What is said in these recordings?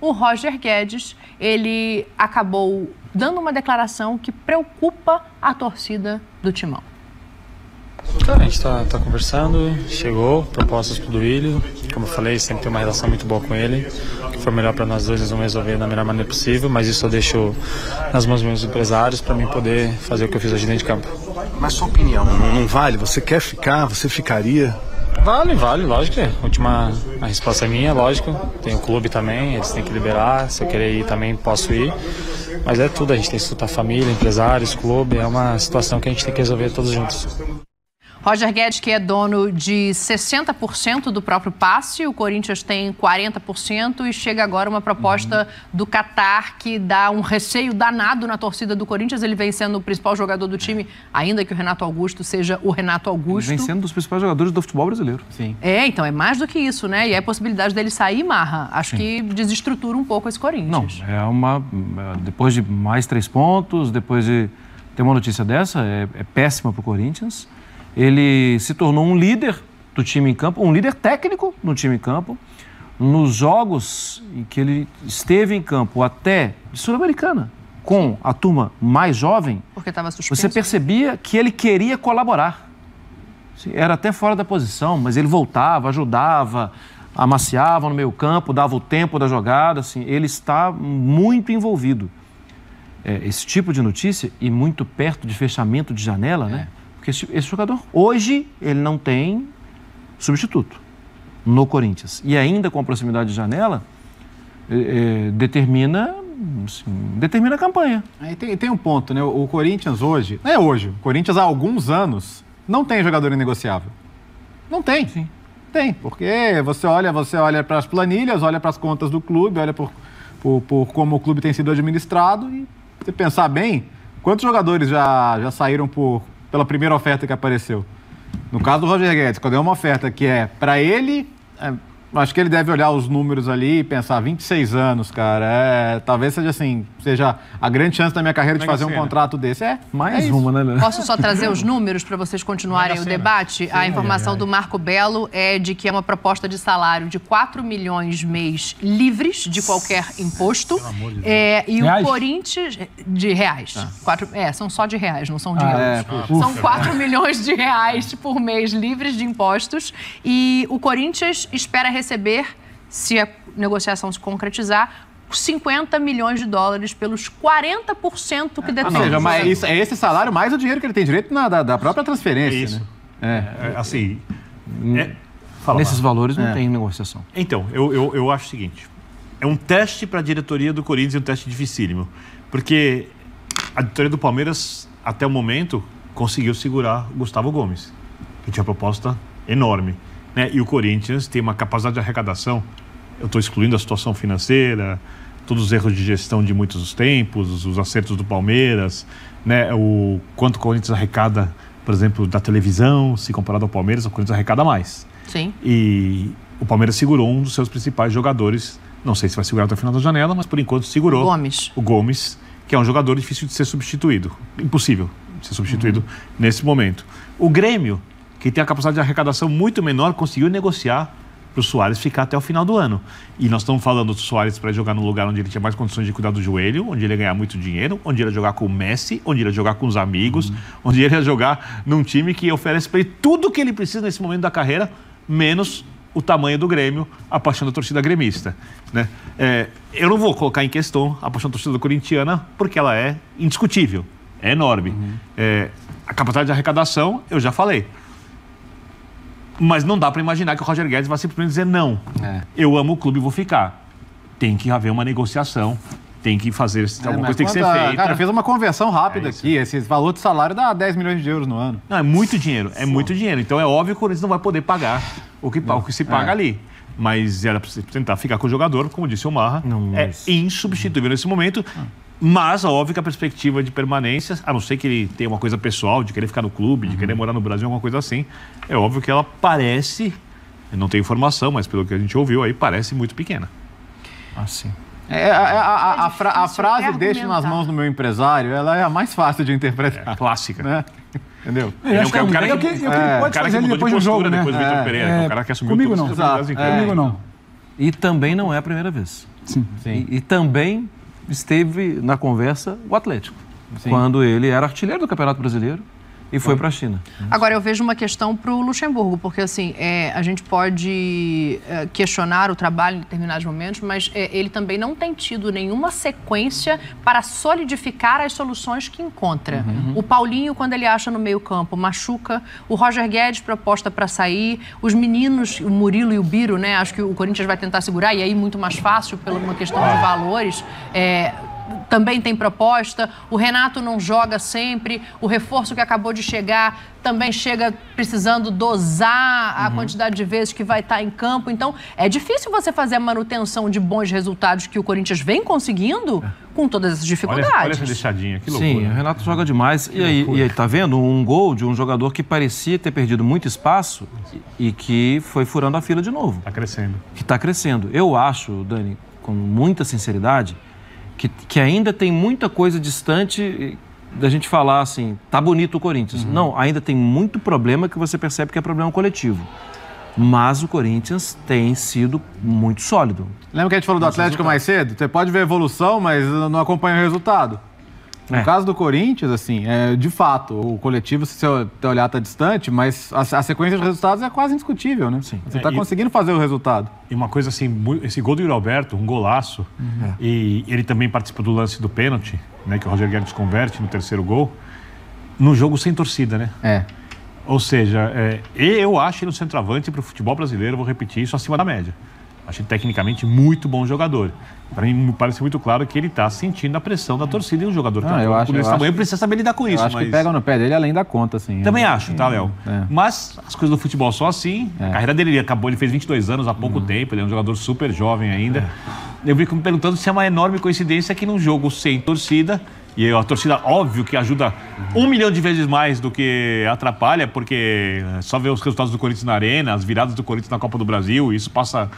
o Roger Guedes, ele acabou dando uma declaração que preocupa a torcida do Timão. A gente está conversando, chegou propostas para o Duílio, como eu falei, sempre tem uma relação muito boa com ele. O que for melhor para nós dois, nós vamos resolver da melhor maneira possível, mas isso eu deixo nas mãos dos meus empresários para mim poder fazer o que eu fiz hoje dentro de campo. Mas sua opinião não vale? Você quer ficar? Você ficaria? Vale, lógico. A resposta é minha, lógico. Tem o clube também, eles têm que liberar. Se eu querer ir também, posso ir. Mas é tudo, a gente tem que escutar a família, empresários, clube. É uma situação que a gente tem que resolver todos juntos. Roger Guedes, que é dono de 60% do próprio passe, o Corinthians tem 40% e chega agora uma proposta do Qatar que dá um receio danado na torcida do Corinthians. Ele vem sendo o principal jogador do time, ainda que o Renato Augusto seja o Renato Augusto. Ele vem sendo um dos principais jogadores do futebol brasileiro. Sim. Então é mais do que isso, né? E a possibilidade dele sair, Marra, acho que desestrutura um pouco esse Corinthians. Não, depois de mais 3 pontos, depois de ter uma notícia dessa, é péssima para o Corinthians. Ele se tornou um líder do time em campo, um líder técnico no time em campo. Nos jogos em que ele esteve em campo, até de Sul-Americana, com a turma mais jovem, porque estava suspenso, você percebia que ele queria colaborar. Era até fora da posição, mas ele voltava, ajudava, amaciava no meio campo, dava o tempo da jogada. Assim, ele está muito envolvido. Esse tipo de notícia, e muito perto de fechamento de janela, né? Porque esse jogador, hoje, ele não tem substituto no Corinthians. E ainda com a proximidade de janela, determina a campanha. Aí tem um ponto, né? O Corinthians hoje, não é hoje, o Corinthians há alguns anos não tem jogador inegociável. Não tem. Sim. Tem, porque você olha para as planilhas, olha para as contas do clube, olha por como o clube tem sido administrado e você pensar bem, quantos jogadores já saíram pela primeira oferta que apareceu? No caso do Roger Guedes, quando é uma oferta que é para ele, acho que ele deve olhar os números ali e pensar, 26 anos, cara, talvez seja a grande chance da minha carreira de fazer um contrato desse. Mais uma, né? Posso só trazer os números para vocês continuarem o debate? A informação do Marco Belo é de que é uma proposta de salário de 4 milhões mês livres de qualquer imposto. E o Corinthians... De reais. São só de reais, não são de euros. São 4 milhões de reais por mês livres de impostos. E o Corinthians espera receber, se a negociação se concretizar, 50 milhões de dólares pelos 40% que detém. Ou seja, mas é esse salário mais o dinheiro que ele tem direito da própria transferência. É isso. Né? Nesses valores não tem negociação. Então, eu acho o seguinte, é um teste para a diretoria do Corinthians e um teste dificílimo, porque a diretoria do Palmeiras, até o momento, conseguiu segurar o Gustavo Gomes, que tinha uma proposta enorme, né? E o Corinthians tem uma capacidade de arrecadação, eu estou excluindo a situação financeira, todos os erros de gestão de muitos tempos, os acertos do Palmeiras, né? O quanto o Corinthians arrecada, por exemplo, da televisão, se comparado ao Palmeiras, o Corinthians arrecada mais. Sim. E o Palmeiras segurou um dos seus principais jogadores, não sei se vai segurar até o final da janela, mas por enquanto segurou o Gomes, que é um jogador difícil de ser substituído, impossível de ser substituído nesse momento. O Grêmio, que tem a capacidade de arrecadação muito menor, conseguiu negociar para o Suárez ficar até o final do ano. E nós estamos falando do Suárez para jogar num lugar onde ele tinha mais condições de cuidar do joelho, onde ele ia ganhar muito dinheiro, onde ele ia jogar com o Messi, onde ele ia jogar com os amigos, onde ele ia jogar num time que oferece para ele tudo o que ele precisa nesse momento da carreira, menos o tamanho do Grêmio, a paixão da torcida gremista, né? Eu não vou colocar em questão a paixão da torcida corintiana, porque ela é indiscutível, é enorme. A capacidade de arrecadação, eu já falei. Mas não dá para imaginar que o Roger Guedes vai simplesmente dizer não. Eu amo o clube e vou ficar. Tem que haver uma negociação, tem que fazer... alguma coisa tem que ser feita. Cara, fez uma conversão rápida aqui. Esse valor de salário dá 10 milhões de euros no ano. Não, é muito dinheiro, muito dinheiro. Então é óbvio que o Corinthians não vai poder pagar o que se paga ali. Mas era para tentar ficar com o jogador, como disse o Marra, insubstituível nesse momento. Mas, óbvio que a perspectiva de permanência, a não ser que ele tenha uma coisa pessoal, de querer ficar no clube, de querer morar no Brasil, alguma coisa assim, é óbvio que ela parece, eu não tenho informação, mas pelo que a gente ouviu aí, parece muito pequena. Sim. A frase "deixe nas mãos do meu empresário", ela é a mais fácil de interpretar. Clássica. Né? Entendeu? É o cara que pode fazer ele depois do jogo, né? Depois do Vitor Pereira, o cara que assumiu comigo não. Comigo não. E também não é a primeira vez. Sim. E também esteve na conversa o Atlético, quando ele era artilheiro do Campeonato Brasileiro e foi para a China. Agora, eu vejo uma questão para o Luxemburgo, porque assim, a gente pode questionar o trabalho em determinados momentos, mas ele também não tem tido nenhuma sequência para solidificar as soluções que encontra. O Paulinho, quando ele acha no meio-campo, machuca. O Roger Guedes, proposta para sair. Os meninos, o Murilo e o Biro, né? Acho que o Corinthians vai tentar segurar, e aí muito mais fácil, por uma questão de valores. Também tem proposta, o Renato não joga sempre, o reforço que acabou de chegar também chega precisando dosar a quantidade de vezes que vai estar em campo. Então, é difícil você fazer a manutenção de bons resultados que o Corinthians vem conseguindo com todas essas dificuldades. Olha essa deixadinha, que loucura. Sim, o Renato joga demais. E aí, tá vendo? Um gol de um jogador que parecia ter perdido muito espaço e que foi furando a fila de novo. Está crescendo. Que está crescendo. Eu acho, Dani, com muita sinceridade, que ainda tem muita coisa distante da gente falar assim, tá bonito o Corinthians. Não, ainda tem muito problema que você percebe que é problema coletivo. Mas o Corinthians tem sido muito sólido. Lembra que a gente falou do Atlético mais cedo? Você pode ver evolução, mas não acompanha o resultado. No caso do Corinthians, assim, de fato, o coletivo, se você olhar, está distante, mas a sequência de resultados é quase indiscutível, né? Sim. Você está conseguindo fazer o resultado. E uma coisa assim, esse gol do Yuri Alberto, um golaço, e ele também participou do lance do pênalti, né, que o Roger Guedes converte no terceiro gol, no jogo sem torcida, né? Ou seja, eu acho ele um centroavante para o futebol brasileiro, vou repetir isso, acima da média. Achei tecnicamente muito bom jogador. Para mim, me parece muito claro que ele está sentindo a pressão da torcida e um jogador desse tamanho precisa saber lidar com isso. Eu acho que pega no pé dele além da conta, assim. Também acho, tá, Léo? Mas as coisas do futebol são assim. A carreira dele acabou, ele fez 22 anos há pouco tempo, ele é um jogador super jovem ainda. Eu fico me perguntando se é uma enorme coincidência que num jogo sem torcida, e a torcida, óbvio, que ajuda 1 milhão de vezes mais do que atrapalha, porque só ver os resultados do Corinthians na Arena, as viradas do Corinthians na Copa do Brasil, isso passa...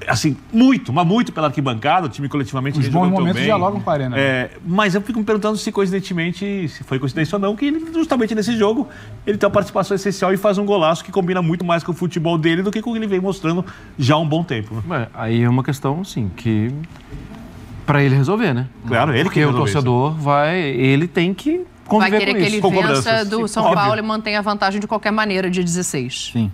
assim, muito pela arquibancada, o time coletivamente... Os bons momentos dialogam com a Arena. Mas eu fico me perguntando se coincidentemente, se foi coincidência ou não, que ele, justamente nesse jogo, ele tem uma participação essencial e faz um golaço que combina muito mais com o futebol dele do que com o que ele vem mostrando já há um bom tempo. Aí é uma questão, sim, que... para ele resolver, né? Claro, ele porque que o torcedor ele tem que conviver vai querer que ele vença do São Paulo e mantenha a vantagem de qualquer maneira, dia 16. Sim.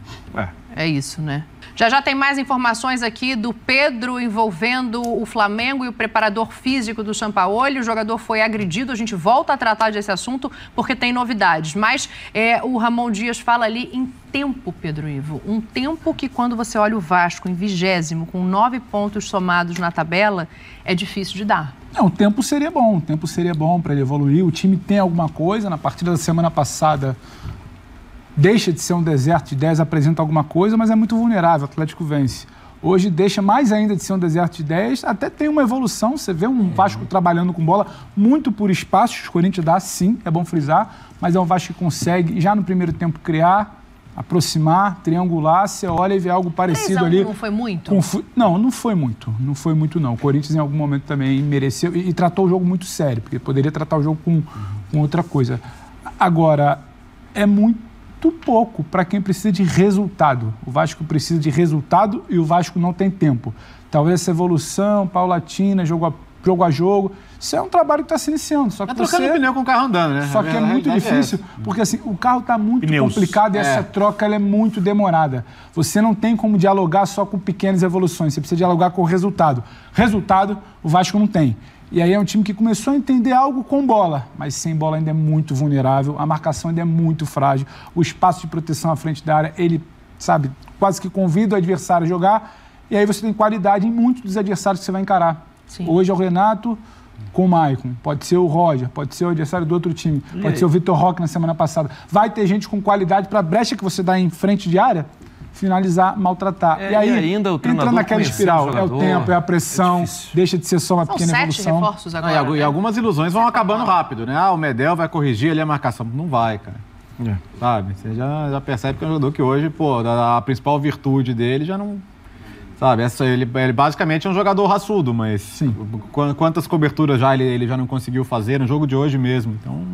É isso, né? Já tem mais informações aqui do Pedro envolvendo o Flamengo e o preparador físico do Sampaoli. O jogador foi agredido, a gente volta a tratar desse assunto porque tem novidades. Mas o Ramon Dias fala ali em tempo, Pedro Ivo. Um tempo que quando você olha o Vasco em 20º, com 9 pontos somados na tabela, é difícil de dar. Não, o tempo seria bom para ele evoluir. O time tem alguma coisa. Na partida da semana passada... deixa de ser um deserto de 10, apresenta alguma coisa, mas é muito vulnerável, o Atlético vence. Hoje deixa mais ainda de ser um deserto de 10, até tem uma evolução, você vê um Vasco trabalhando com bola muito por espaços, o Corinthians dá sim, é bom frisar, mas é um Vasco que consegue já no primeiro tempo criar, aproximar, triangular, você olha e vê algo parecido ali. Não foi muito? Não foi muito não. O Corinthians em algum momento também mereceu e tratou o jogo muito sério, porque poderia tratar o jogo com outra coisa. Agora, é muito pouco para quem precisa de resultado. O Vasco precisa de resultado e o Vasco não tem tempo. Talvez essa evolução paulatina, jogo a jogo, isso é um trabalho que está se iniciando. Só que trocando pneu com o carro andando, né? Só que é muito difícil, porque assim, o carro está muito complicado e essa troca ela é muito demorada. Você não tem como dialogar só com pequenas evoluções, você precisa dialogar com o resultado. Resultado, o Vasco não tem. E aí é um time que começou a entender algo com bola, mas sem bola ainda é muito vulnerável, a marcação ainda é muito frágil, o espaço de proteção à frente da área, ele, quase que convida o adversário a jogar, e aí você tem qualidade em muitos dos adversários que você vai encarar. Sim. Hoje é o Renato com o Maicon, pode ser o Roger, pode ser o adversário do outro time, pode ser o Vitor Roque na semana passada. Vai ter gente com qualidade para a brecha que você dá em frente de área, finalizar, maltratar. E aí, ainda o entra naquela espiral. É o tempo, é a pressão, deixa de ser só uma pequena evolução. São 7 reforços agora. E algumas ilusões vão acabando rápido, né? O Medel vai corrigir ali a marcação. Não vai, cara. Sabe? Você já percebe que é um jogador que hoje, a principal virtude dele já não... Sabe? Ele basicamente é um jogador raçudo, mas sim, quantas coberturas já ele já não conseguiu fazer no jogo de hoje mesmo. Então...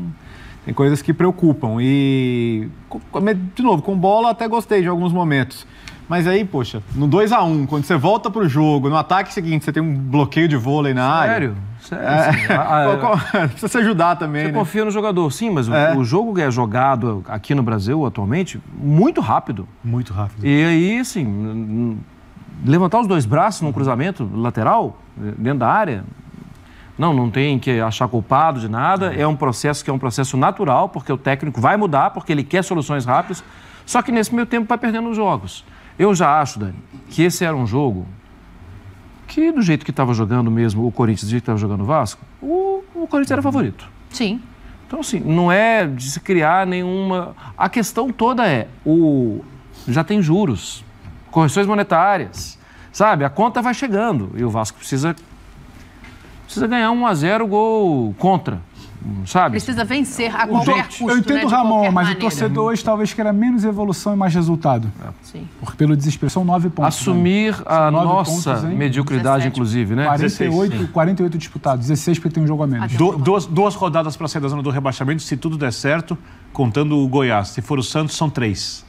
tem coisas que preocupam e, de novo, com bola até gostei de alguns momentos. Mas aí, poxa, no 2-1, quando você volta pro jogo, no ataque seguinte, você tem um bloqueio de vôlei na área. Sério? Precisa se ajudar também, Você confia no jogador, sim, mas o jogo é jogado aqui no Brasil atualmente muito rápido. Muito rápido. E aí, assim, levantar os dois braços num cruzamento lateral, dentro da área, não tem que achar culpado de nada. É um processo que é um processo natural, porque o técnico vai mudar, porque ele quer soluções rápidas. Só que nesse meio tempo vai perdendo os jogos. Eu já acho, Dani, que esse era um jogo que, do jeito que estava jogando mesmo o Corinthians, do jeito que estava jogando o Vasco, o Corinthians era favorito. Sim. Então, assim, não é de se criar nenhuma... A questão toda já tem juros, correções monetárias, sabe? A conta vai chegando e o Vasco precisa ganhar 1-0 gol contra. Sabe? Precisa vencer a qualquer custo. Eu entendo, Ramon, mas o torcedor hoje talvez queira menos evolução e mais resultado. Sim. Porque pelo desespero são 9 pontos. Assumir a nossa mediocridade, 17. Inclusive, né? 48 disputados, 16 porque tem um jogo a menos. Duas rodadas para sair da zona do rebaixamento, se tudo der certo, contando o Goiás. Se for o Santos, são 3.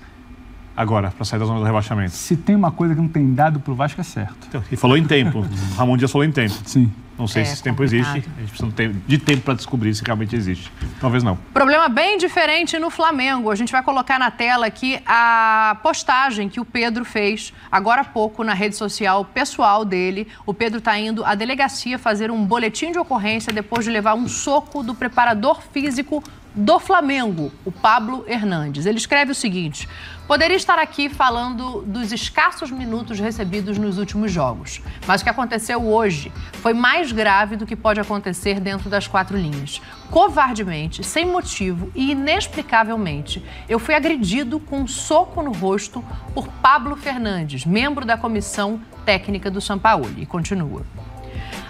Agora, para sair da zona do rebaixamento. Se tem uma coisa que não tem dado pro Vasco, é certo. Então, e falou em tempo. Ramon Dias falou em tempo. Sim. Não sei se esse tempo existe. A gente precisa de tempo para descobrir se realmente existe. Talvez não. Problema bem diferente no Flamengo. A gente vai colocar na tela aqui a postagem que o Pedro fez agora há pouco na rede social pessoal dele. O Pedro está indo à delegacia fazer um boletim de ocorrência depois de levar um soco do preparador físico do Flamengo, o Pablo Hernandes. Ele escreve o seguinte: poderia estar aqui falando dos escassos minutos recebidos nos últimos jogos, mas o que aconteceu hoje foi mais grave do que pode acontecer dentro das 4 linhas. Covardemente, sem motivo e inexplicavelmente, eu fui agredido com um soco no rosto por Pablo Fernandes, membro da comissão técnica do Sampaoli. E continua.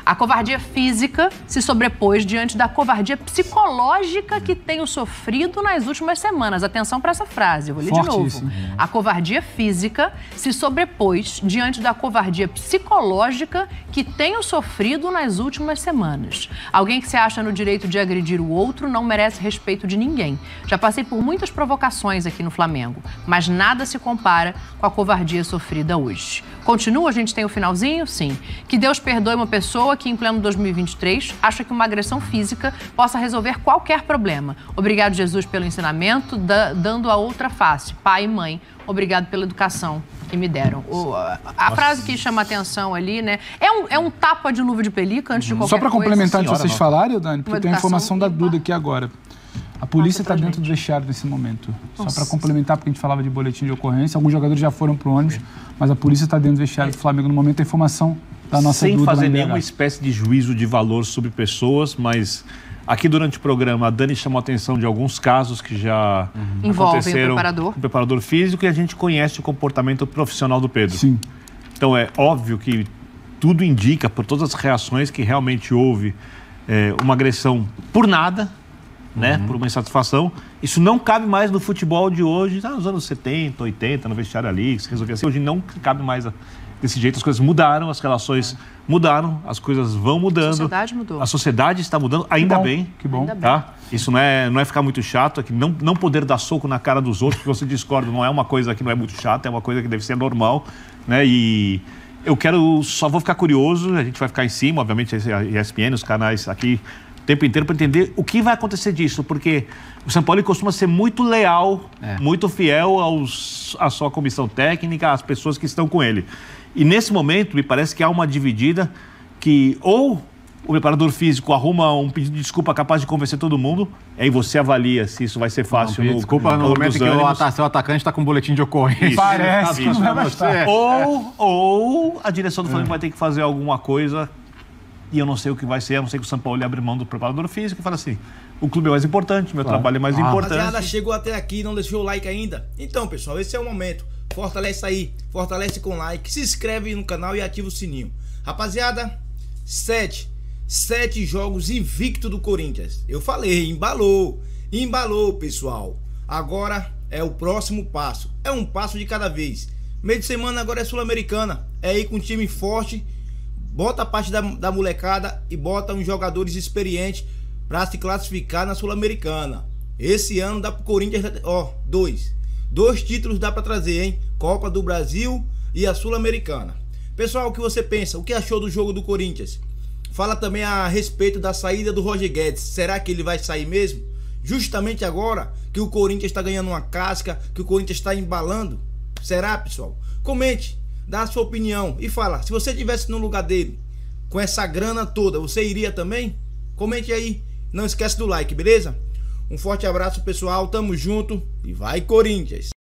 A covardia física se sobrepôs diante da covardia psicológica que tenho sofrido nas últimas semanas. Atenção para essa frase, eu vou ler de novo. A covardia física se sobrepôs diante da covardia psicológica que tenho sofrido nas últimas semanas. Alguém que se acha no direito de agredir o outro não merece respeito de ninguém. Já passei por muitas provocações aqui no Flamengo, mas nada se compara com a covardia sofrida hoje. Continua, a gente tem o finalzinho? Sim. Que Deus perdoe uma pessoa que, em pleno 2023, acha que uma agressão física possa resolver qualquer problema. Obrigado, Jesus, pelo ensinamento, dando a outra face. Pai e mãe, obrigado pela educação que me deram. A frase que chama a atenção ali, né? É um tapa de luva de pelica antes de qualquer coisa. Só para complementar antes de vocês falarem, Dani, porque tem a informação da Duda aqui agora. A polícia está dentro do vestiário nesse momento. Nossa. Só para complementar, porque a gente falava de boletim de ocorrência, alguns jogadores já foram para o ônibus, mas a polícia está dentro do vestiário do Flamengo no momento. A informação da nossa Sem Duda fazer nenhuma espécie de juízo de valor sobre pessoas, mas aqui durante o programa a Dani chamou a atenção de alguns casos que já aconteceram com o preparador físico, e a gente conhece o comportamento profissional do Pedro. Sim. Então é óbvio que tudo indica, por todas as reações, que realmente houve uma agressão por nada, né, por uma insatisfação. Isso não cabe mais no futebol de hoje, nos anos 70, 80, no vestiário ali, que se resolvia assim. Hoje não cabe mais desse jeito. As coisas mudaram, as relações mudaram, as coisas vão mudando. A sociedade mudou. A sociedade está mudando, ainda bem. Que bom. Tá? Isso não é ficar muito chato, é que não poder dar soco na cara dos outros, porque você discorda, não é uma coisa que não é muito chata, é uma coisa que deve ser normal, né? E eu só vou ficar curioso, a gente vai ficar em cima, obviamente, a ESPN, os canais aqui, tempo inteiro, para entender o que vai acontecer disso, porque o Sampaoli costuma ser muito leal, muito fiel à sua comissão técnica, às pessoas que estão com ele. E nesse momento, me parece que há uma dividida que ou o preparador físico arruma um pedido de desculpa capaz de convencer todo mundo, aí você avalia se isso vai ser fácil. Desculpa no momento em que o atacante está com um boletim de ocorrência. Parece que não vai bastar. Ou a direção do Flamengo vai ter que fazer alguma coisa. E eu não sei o que vai ser, a não ser que o Sampaoli abre mão do preparador físico e fala assim: o clube é mais importante, meu trabalho é mais importante. Rapaziada, chegou até aqui, não deixou o like ainda? Então, pessoal, esse é o momento. Fortalece aí, fortalece com like, se inscreve no canal e ativa o sininho. Rapaziada, 7 jogos invicto do Corinthians. Eu falei, embalou, pessoal. Agora é o próximo passo, é um passo de cada vez. Meio de semana agora é Sul-Americana, é ir com um time forte. Bota a parte da molecada e bota uns jogadores experientes para se classificar na Sul-Americana. Esse ano dá pro Corinthians, 2. 2 títulos dá para trazer, hein? Copa do Brasil e a Sul-Americana. Pessoal, o que você pensa? O que achou do jogo do Corinthians? Fala também a respeito da saída do Roger Guedes. Será que ele vai sair mesmo? Justamente agora que o Corinthians está ganhando uma casca, que o Corinthians está embalando? Será, pessoal? Comente, dá a sua opinião e fala, se você estivesse no lugar dele, com essa grana toda, você iria também? Comente aí, não esquece do like, beleza? Um forte abraço, pessoal, tamo junto e vai Corinthians!